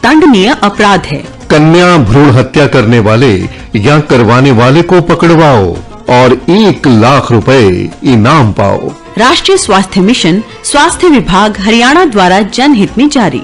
दंडनीय अपराध है। कन्या भ्रूण हत्या करने वाले या करवाने वाले को पकड़वाओ और 1 लाख रुपए इनाम पाओ। राष्ट्रीय स्वास्थ्य मिशन, स्वास्थ्य विभाग, हरियाणा द्वारा जनहित में जारी।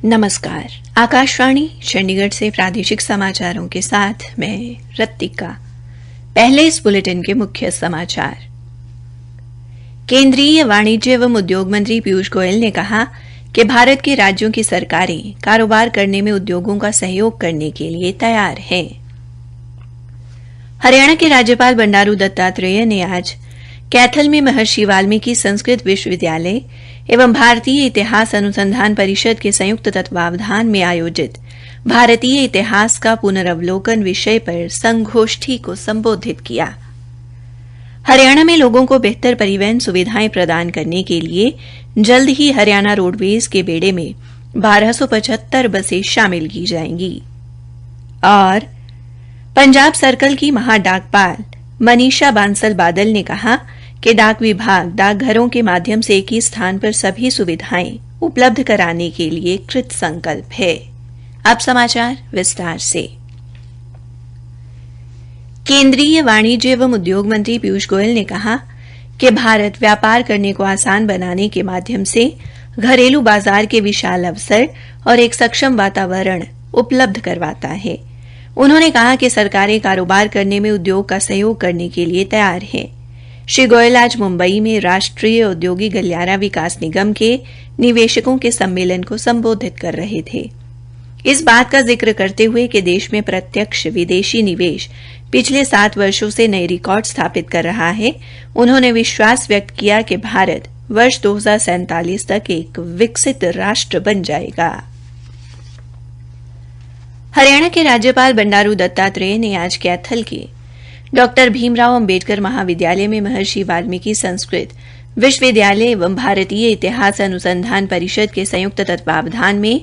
नमस्कार, आकाशवाणी चंडीगढ़ से प्रादेशिक समाचारों के साथ मैं रत्तिका। पहले इस बुलेटिन के मुख्य समाचार। केंद्रीय वाणिज्य एवं उद्योग मंत्री पीयूष गोयल ने कहा कि भारत के राज्यों की सरकारें कारोबार करने में उद्योगों का सहयोग करने के लिए तैयार हैं। हरियाणा के राज्यपाल बंडारू दत्तात्रेय ने आज कैथल में महर्षि वाल्मीकि संस्कृत विश्वविद्यालय एवं भारतीय इतिहास अनुसंधान परिषद के संयुक्त तत्वावधान में आयोजित भारतीय इतिहास का पुनर्वलोकन विषय पर संगोष्ठी को संबोधित किया। हरियाणा में लोगों को बेहतर परिवहन सुविधाएं प्रदान करने के लिए जल्द ही हरियाणा रोडवेज के बेड़े में 1275 बसें शामिल की जाएंगी। और पंजाब सर्कल की महाडाकपाल मनीषा बांसल बादल ने कहा कि डाक विभाग डाकघरों के माध्यम से एक ही स्थान पर सभी सुविधाएं उपलब्ध कराने के लिए कृत संकल्प है। अब समाचार विस्तार से। केंद्रीय वाणिज्य एवं उद्योग मंत्री पीयूष गोयल ने कहा कि भारत व्यापार करने को आसान बनाने के माध्यम से घरेलू बाजार के विशाल अवसर और एक सक्षम वातावरण उपलब्ध करवाता है। उन्होंने कहा कि सरकारें कारोबार करने में उद्योग का सहयोग करने के लिए तैयार हैं। श्री गोयल आज मुंबई में राष्ट्रीय औद्योगिक गलियारा विकास निगम के निवेशकों के सम्मेलन को संबोधित कर रहे थे। इस बात का जिक्र करते हुए कि देश में प्रत्यक्ष विदेशी निवेश पिछले 7 वर्षों से नए रिकॉर्ड स्थापित कर रहा है, उन्होंने विश्वास व्यक्त किया कि भारत वर्ष 2047 तक एक विकसित राष्ट्र बन जाएगा। हरियाणा के राज्यपाल बंडारू दत्तात्रेय ने आज कैथल के डॉक्टर भीमराव अंबेडकर महाविद्यालय में महर्षि वाल्मीकि संस्कृत विश्वविद्यालय एवं भारतीय इतिहास अनुसंधान परिषद के संयुक्त तत्वावधान में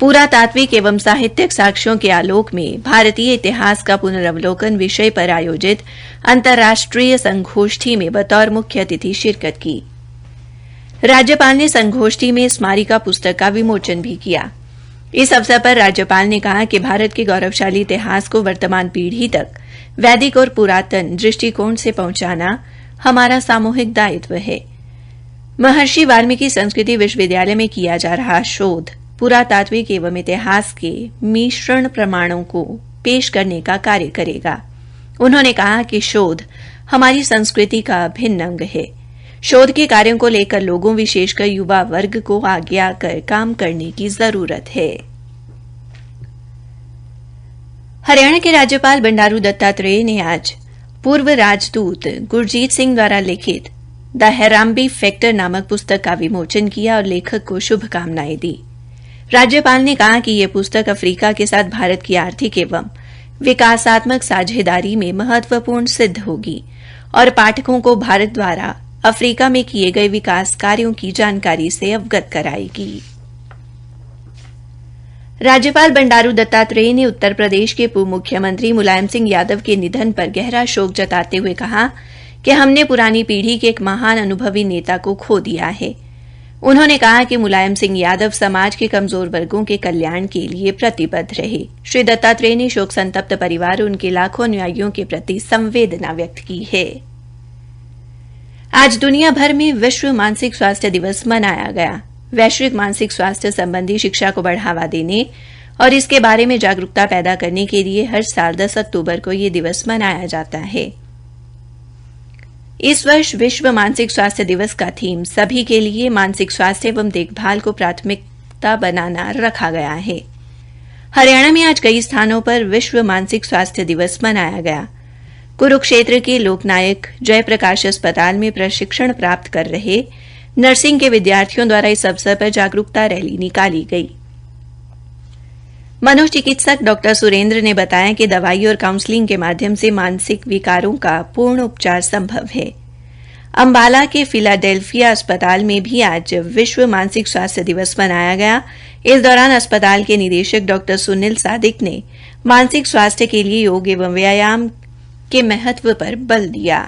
पुरातात्विक एवं साहित्यिक साक्ष्यों के आलोक में भारतीय इतिहास का पुनर्वलोकन विषय पर आयोजित अंतर्राष्ट्रीय संगोष्ठी में बतौर मुख्य अतिथि शिरकत की। राज्यपाल ने संगोष्ठी में स्मारिका पुस्तक का विमोचन भी किया। इस अवसर पर राज्यपाल ने कहा कि भारत के गौरवशाली इतिहास को वर्तमान पीढ़ी तक वैदिक और पुरातन दृष्टिकोण से पहुंचाना हमारा सामूहिक दायित्व है। महर्षि वाल्मीकि संस्कृति विश्वविद्यालय में किया जा रहा शोध पुरातात्विक एवं इतिहास के मिश्रण प्रमाणों को पेश करने का कार्य करेगा। उन्होंने कहा कि शोध हमारी संस्कृति का अभिन्न अंग है। शोध के कार्यों को लेकर लोगों, विशेषकर युवा वर्ग को आगे आकर काम करने की जरूरत है। हरियाणा के राज्यपाल बंडारू दत्तात्रेय ने आज पूर्व राजदूत गुरजीत सिंह द्वारा लिखित द हैराम्बी फैक्टर नामक पुस्तक का विमोचन किया और लेखक को शुभकामनाएं दी। राज्यपाल ने कहा कि यह पुस्तक अफ्रीका के साथ भारत की आर्थिक एवं विकासात्मक साझेदारी में महत्वपूर्ण सिद्ध होगी और पाठकों को भारत द्वारा अफ्रीका में किए गए विकास कार्यों की जानकारी से अवगत कराएगी। राज्यपाल बंडारू दत्तात्रेय ने उत्तर प्रदेश के पूर्व मुख्यमंत्री मुलायम सिंह यादव के निधन पर गहरा शोक जताते हुए कहा कि हमने पुरानी पीढ़ी के एक महान अनुभवी नेता को खो दिया है। उन्होंने कहा कि मुलायम सिंह यादव समाज के कमजोर वर्गों के कल्याण के लिए प्रतिबद्ध रहे। श्री दत्तात्रेय ने शोक संतप्त परिवार और उनके लाखों अनुयायियों के प्रति संवेदना व्यक्त की है। आज दुनिया भर में विश्व मानसिक स्वास्थ्य दिवस मनाया गया। वैश्विक मानसिक स्वास्थ्य संबंधी शिक्षा को बढ़ावा देने और इसके बारे में जागरूकता पैदा करने के लिए हर साल 10 अक्टूबर को यह दिवस मनाया जाता है। इस वर्ष विश्व मानसिक स्वास्थ्य दिवस का थीम सभी के लिए मानसिक स्वास्थ्य एवं देखभाल को प्राथमिकता बनाना रखा गया है। हरियाणा में आज कई स्थानों पर विश्व मानसिक स्वास्थ्य दिवस मनाया गया। कुरुक्षेत्र के लोकनायक जयप्रकाश अस्पताल में प्रशिक्षण प्राप्त कर रहे नर्सिंग के विद्यार्थियों द्वारा इस अवसर पर जागरूकता रैली निकाली गई। मनोचिकित्सक डॉ सुरेंद्र ने बताया कि दवाई और काउंसलिंग के माध्यम से मानसिक विकारों का पूर्ण उपचार संभव है। अंबाला के फिलाडेल्फिया अस्पताल में भी आज विश्व मानसिक स्वास्थ्य दिवस मनाया गया। इस दौरान अस्पताल के निदेशक डॉ सुनील सादिक ने मानसिक स्वास्थ्य के लिए योग एवं व्यायाम के महत्व पर बल दिया।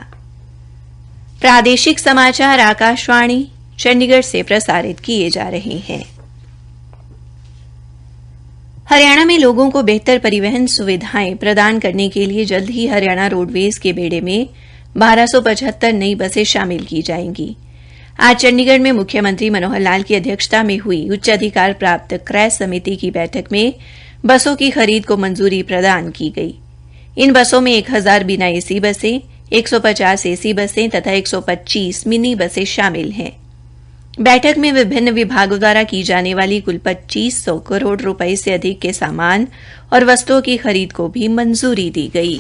प्रादेशिक समाचार आकाशवाणी चंडीगढ़ से प्रसारित किए जा रहे हैं। हरियाणा में लोगों को बेहतर परिवहन सुविधाएं प्रदान करने के लिए जल्द ही हरियाणा रोडवेज के बेड़े में 1275 नई बसें शामिल की जाएंगी। आज चंडीगढ़ में मुख्यमंत्री मनोहर लाल की अध्यक्षता में हुई उच्च अधिकार प्राप्त क्रय समिति की बैठक में बसों की खरीद को मंजूरी प्रदान की गई। इन बसों में 1000 बिना एसी बसें, 150 एसी बसें तथा 125 मिनी बसें शामिल हैं। बैठक में विभिन्न विभागों द्वारा की जाने वाली कुल 2500 करोड़ रुपए से अधिक के सामान और वस्तुओं की खरीद को भी मंजूरी दी गई।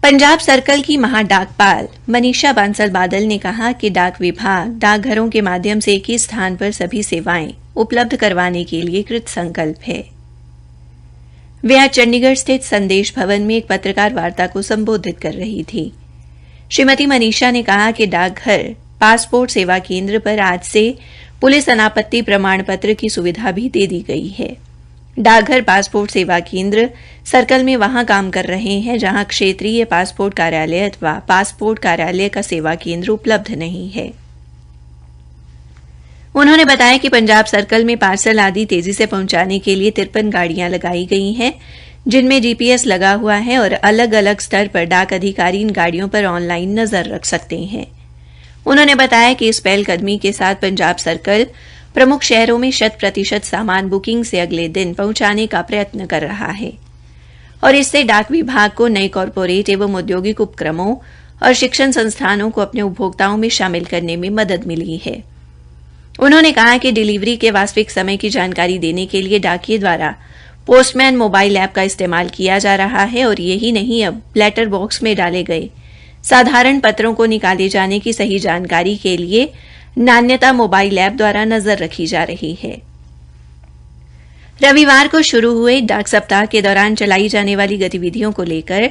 पंजाब सर्कल की महाडाकपाल मनीषा बांसल बादल ने कहा कि डाक विभाग डाकघरों के माध्यम से एक ही स्थान पर सभी सेवाएं उपलब्ध करवाने के लिए कृत संकल्प है। वे आज चंडीगढ़ स्थित संदेश भवन में एक पत्रकार वार्ता को संबोधित कर रही थी। श्रीमती मनीषा ने कहा कि डाकघर पासपोर्ट सेवा केंद्र पर आज से पुलिस अनापत्ति प्रमाण पत्र की सुविधा भी दे दी गई है। डाकघर पासपोर्ट सेवा केंद्र सर्कल में वहां काम कर रहे हैं जहां क्षेत्रीय पासपोर्ट कार्यालय अथवा पासपोर्ट कार्यालय का सेवा केंद्र उपलब्ध नहीं है। उन्होंने बताया कि पंजाब सर्कल में पार्सल आदि तेजी से पहुंचाने के लिए 53 गाड़ियां लगाई गई हैं, जिनमें जीपीएस लगा हुआ है और अलग अलग स्तर पर डाक अधिकारी इन गाड़ियों पर ऑनलाइन नजर रख सकते हैं। उन्होंने बताया कि इस पहलकदमी के साथ पंजाब सर्कल प्रमुख शहरों में 100% सामान बुकिंग से अगले दिन पहुंचाने का प्रयत्न कर रहा है और इससे डाक विभाग को नए कॉरपोरेट एवं औद्योगिक उपक्रमों और शिक्षण संस्थानों को अपने उपभोक्ताओं में शामिल करने में मदद मिली है। उन्होंने कहा कि डिलीवरी के वास्तविक समय की जानकारी देने के लिए डाकिये द्वारा पोस्टमैन मोबाइल ऐप का इस्तेमाल किया जा रहा है और यही नहीं, अब लेटर बॉक्स में डाले गए साधारण पत्रों को निकाले जाने की सही जानकारी के लिए नान्यता मोबाइल ऐप द्वारा नजर रखी जा रही है। रविवार को शुरू हुए डाक सप्ताह के दौरान चलाई जाने वाली गतिविधियों को लेकर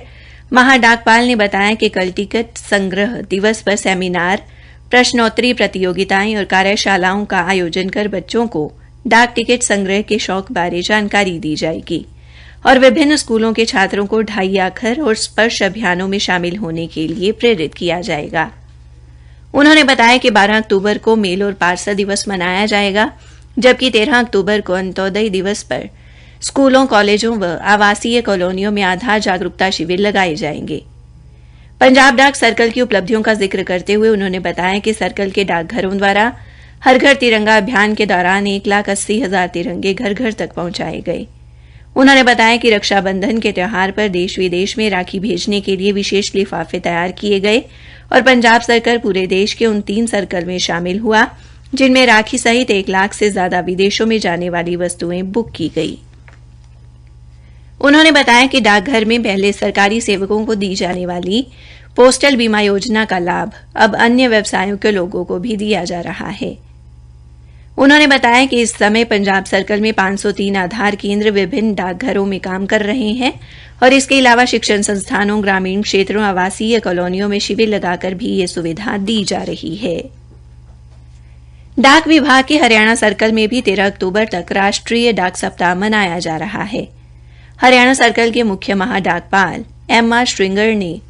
महाडाकपाल ने बताया कि कल टिकट संग्रह दिवस पर सेमिनार, प्रश्नोत्तरी प्रतियोगिताएं और कार्यशालाओं का आयोजन कर बच्चों को डाक टिकट संग्रह के शौक बारे जानकारी दी जाएगी और विभिन्न स्कूलों के छात्रों को ढाई आखर और स्पर्श अभियानों में शामिल होने के लिए प्रेरित किया जाएगा। उन्होंने बताया कि 12 अक्टूबर को मेल और पार्सल दिवस मनाया जाएगा, जबकि 13 अक्टूबर को अंत्योदय दिवस पर स्कूलों, कॉलेजों व आवासीय कॉलोनियों में आधार जागरूकता शिविर लगाए जाएंगे। पंजाब डाक सर्कल की उपलब्धियों का जिक्र करते हुए उन्होंने बताया कि सर्कल के डाकघरों द्वारा हर घर तिरंगा अभियान के दौरान 1,80,000 तिरंगे घर घर तक पहुंचाए गए। उन्होंने बताया कि रक्षाबंधन के त्यौहार पर देश विदेश में राखी भेजने के लिए विशेष लिफाफे तैयार किए गए और पंजाब सर्कल पूरे देश के उन 3 सर्कल में शामिल हुआ जिनमें राखी सहित 1 लाख से ज्यादा विदेशों में जाने वाली वस्तुएं बुक की गई। उन्होंने बताया कि डाकघर में पहले सरकारी सेवकों को दी जाने वाली पोस्टल बीमा योजना का लाभ अब अन्य व्यवसायों के लोगों को भी दिया जा रहा है। उन्होंने बताया कि इस समय पंजाब सर्कल में 503 आधार केंद्र विभिन्न डाकघरों में काम कर रहे हैं और इसके अलावा शिक्षण संस्थानों, ग्रामीण क्षेत्रों, आवासीय कॉलोनियों में शिविर लगाकर भी ये सुविधा दी जा रही है। डाक विभाग के हरियाणा सर्कल में भी 13 अक्टूबर तक राष्ट्रीय डाक सप्ताह मनाया जा रहा है। हरियाणा सर्कल के मुख्य महाडाकपाल एम.आर. श्रृंगर ने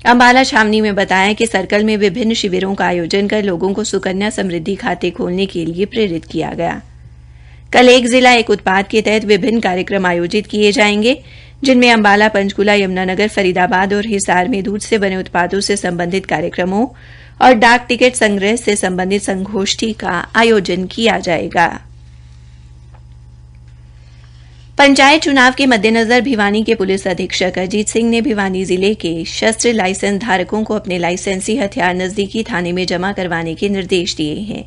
अंबाला छावनी में बताया कि सर्कल में विभिन्न शिविरों का आयोजन कर लोगों को सुकन्या समृद्धि खाते खोलने के लिए प्रेरित किया गया। कल एक जिला एक उत्पाद के तहत विभिन्न कार्यक्रम आयोजित किए जाएंगे, जिनमें अंबाला, पंचकूला, यमुनानगर, फरीदाबाद और हिसार में दूध से बने उत्पादों से संबंधित कार्यक्रमों और डाक टिकट संग्रह से संबंधित संगोष्ठी का आयोजन किया जाएगा। पंचायत चुनाव के मद्देनजर भिवानी के पुलिस अधीक्षक अजीत सिंह ने भिवानी जिले के शस्त्र लाइसेंस धारकों को अपने लाइसेंसी हथियार नजदीकी थाने में जमा करवाने के निर्देश दिए हैं।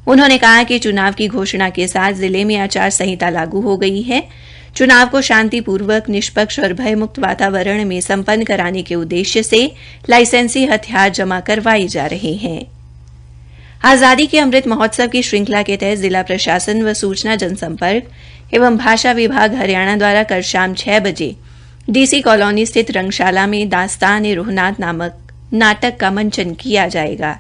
उन्होंने कहा कि चुनाव की घोषणा के साथ जिले में आचार संहिता लागू हो गई है। चुनाव को शांतिपूर्वक, निष्पक्ष और भयमुक्त वातावरण में संपन्न कराने के उद्देश्य से लाइसेंसी हथियार जमा करवाए जा रहे हैं। आजादी के अमृत महोत्सव की श्रृंखला के तहत जिला प्रशासन व सूचना जनसंपर्क एवं भाषा विभाग हरियाणा द्वारा कल शाम 6 बजे डीसी कॉलोनी स्थित रंगशाला में दास्तान-ए-रुहनात नामक नाटक का मंचन किया जाएगा।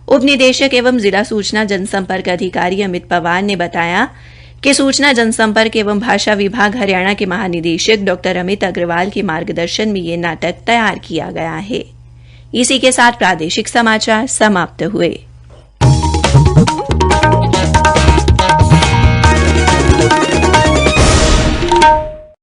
उप निदेशक एवं जिला सूचना जनसंपर्क अधिकारी अमित पवार ने बताया कि सूचना जनसंपर्क एवं भाषा विभाग हरियाणा के महानिदेशक डॉ अमित अग्रवाल के मार्गदर्शन में यह नाटक तैयार किया गया है। इसी के साथ प्रादेशिक समाचार समाप्त हुए।